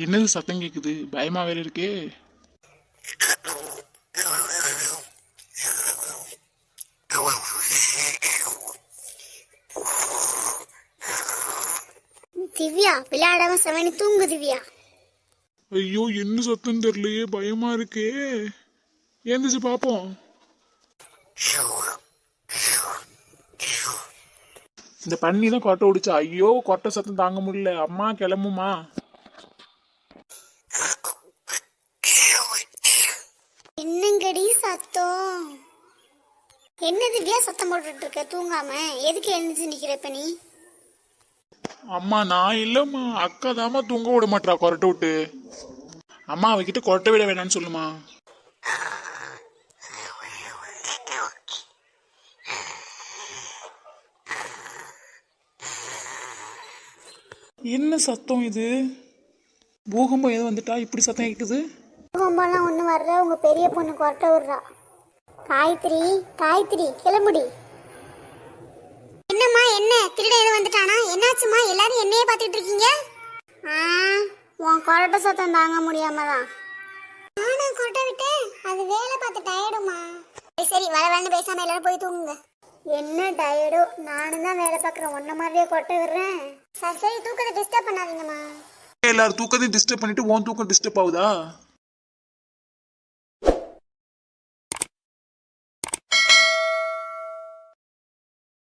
என்னது சத்தம் கேக்குது? பயமா வேற இருக்கே. திவ்யா விளையாடாம செவனி தூங்கு திவ்யா. ஐயோ என்ன சத்தம் தெரியலையே, பயமா இருக்கே. ஏந்திச்சு பாப்போம். இந்த பண்ணி தான் கொட்டை உடிச்சா. ஐயோ கொட்டை சத்தம் தாங்க முடியல. அம்மா கிளம்புமா. என்னங்கடி சத்தம்? என்ன திவ்யா சத்தம் போட்டுட்டு இருக்க தூங்காம? எதுக்கு எழுந்துச்சு நிக்கிற இப்ப நீ? அம்மா நான் இல்லம்மா, அக்கா தாமா தூங்க விட மாட்டா கொரட்டை விட்டு. அம்மா அவகிட்ட கொரட்டை விட வேணாம்னு சொல்லுமா. என்ன சத்தம் இது? பூகம்பம் எதுவும் வந்துட்டா இப்படி சத்தம் கேக்குது? பூகம்பம்லாம் ஒண்ணு வர்ற, உங்க பெரிய பொண்ணு கொரட்டை விடுறா. காயத்ரி காயத்ரி கிளம்புடி. என்னம்மா என்ன திருட எதுவும் வந்துட்டானா? என்னாச்சுமா எல்லாரும் என்னையே பார்த்துட்டு இருக்கீங்க? உன் கொரட்டை சத்தம் தாங்க முடியாம தான் நானா கொரட்டை விட்டேன். அது வேலை பார்த்து டயர்டுமா. சரி வர வேண்டு பேசாம எல்லாரும் போய் தூங்குங்க. என்ன டயர்டோ, நானும் தான் வேலை பார்க்குறேன். ஒன்ன மாதிரியே கொட்டை விடுறேன். சரி சரி தூக்கத்தை டிஸ்டர்ப் பண்ணாதீங்கம்மா. எல்லாரும் தூக்கத்தையும் டிஸ்டர்ப் பண்ணிட்டு உன் தூக்கம் டிஸ்டர்ப் ஆகுதா?